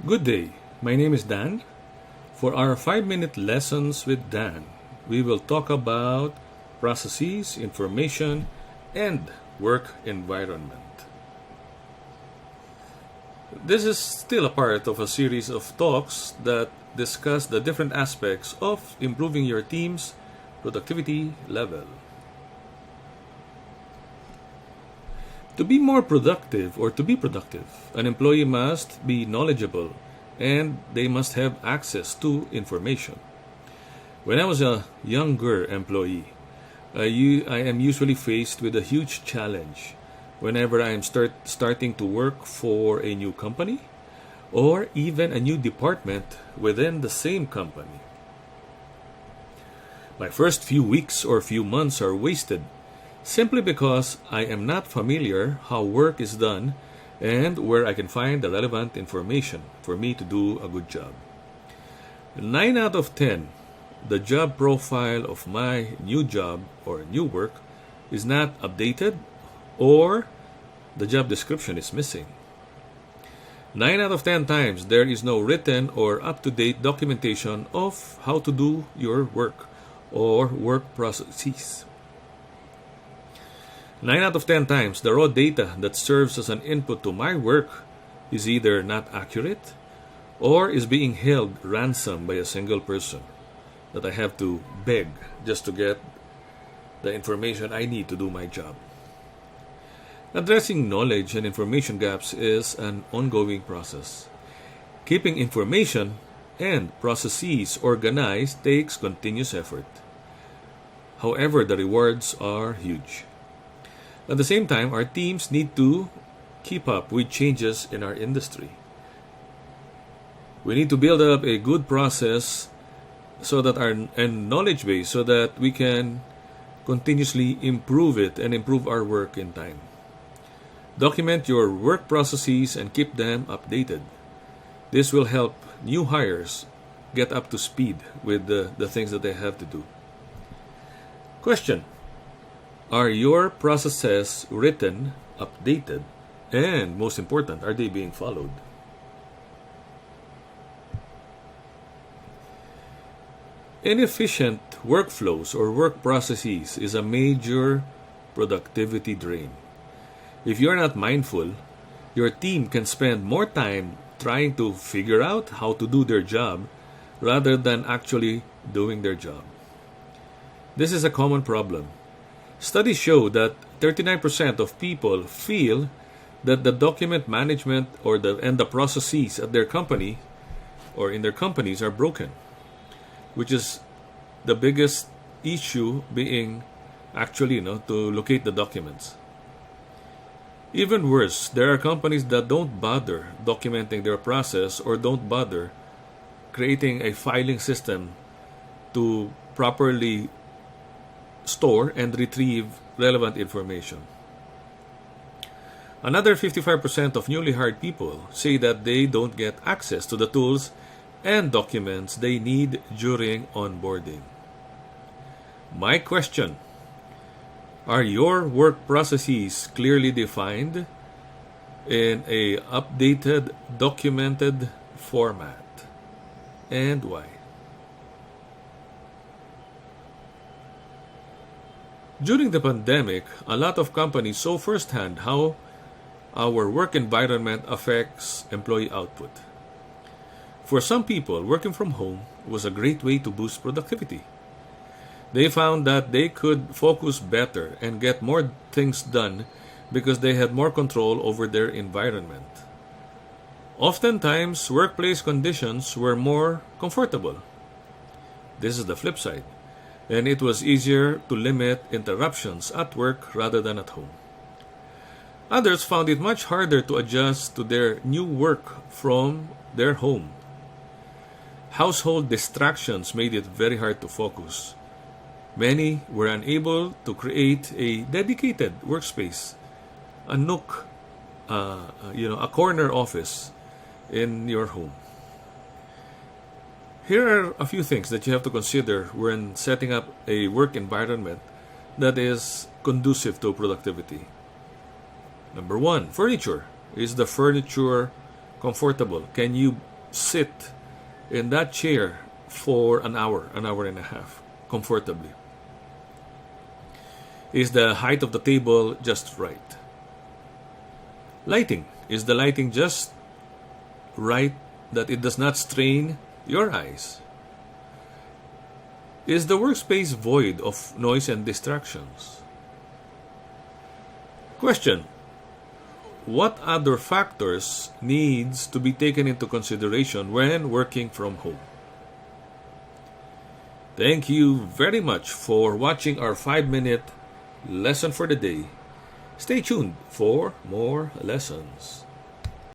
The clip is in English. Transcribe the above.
Good day. My name is Dan. For our 5-minute lessons with Dan, we will talk about processes, information, and work environment. This is still a part of a series of talks that discuss the different aspects of improving your team's productivity level. To be more productive or to be productive, an employee must be knowledgeable and they must have access to information. When I was a younger employee, I am usually faced with a huge challenge whenever I am starting to work for a new company or even a new department within the same company. My first few weeks or few months are wasted simply because I am not familiar how work is done and where I can find the relevant information for me to do a good job. 9 out of 10, the job profile of my new job or new work is not updated or the job description is missing. 9 out of 10 times, there is no written or up-to-date documentation of how to do your work or work processes. 9 out of 10 times, the raw data that serves as an input to my work is either not accurate or is being held ransom by a single person that I have to beg just to get the information I need to do my job. Addressing knowledge and information gaps is an ongoing process. Keeping information and processes organized takes continuous effort. However, the rewards are huge. At the same time, our teams need to keep up with changes in our industry. We need to build up a good process and knowledge base so that we can continuously improve it and improve our work in time. Document your work processes and keep them updated. This will help new hires get up to speed with the things that they have to do. Question: are your processes written, updated, and most important, are they being followed? Inefficient workflows or work processes is a major productivity drain. If you're not mindful, your team can spend more time trying to figure out how to do their job rather than actually doing their job. This is a common problem. Studies show that 39% of people feel that the document management and the processes at their company or in their companies are broken, which is the biggest issue being actually to locate the documents. Even worse, there are companies that don't bother documenting their process or don't bother creating a filing system to properly store and retrieve relevant information. Another 55% of newly hired people say that they don't get access to the tools and documents they need during onboarding. My question: are your work processes clearly defined in a updated, documented format? And why? During the pandemic, a lot of companies saw firsthand how our work environment affects employee output. For some people, working from home was a great way to boost productivity. They found that they could focus better and get more things done because they had more control over their environment. Oftentimes, workplace conditions were more comfortable. This is the flip side. And it was easier to limit interruptions at work rather than at home. Others found it much harder to adjust to their new work from their home. Household distractions made it very hard to focus. Many were unable to create a dedicated workspace, a nook, a corner office in your home. Here are a few things that you have to consider when setting up a work environment that is conducive to productivity. Number 1, furniture. Is the furniture comfortable? Can you sit in that chair for an hour and a half, comfortably? Is the height of the table just right? Lighting. Is the lighting just right that it does not strain your eyes? Is the workspace void of noise and distractions? Question. What other factors needs to be taken into consideration when working from home? Thank you very much for watching our 5-minute lesson for the day. Stay tuned for more lessons.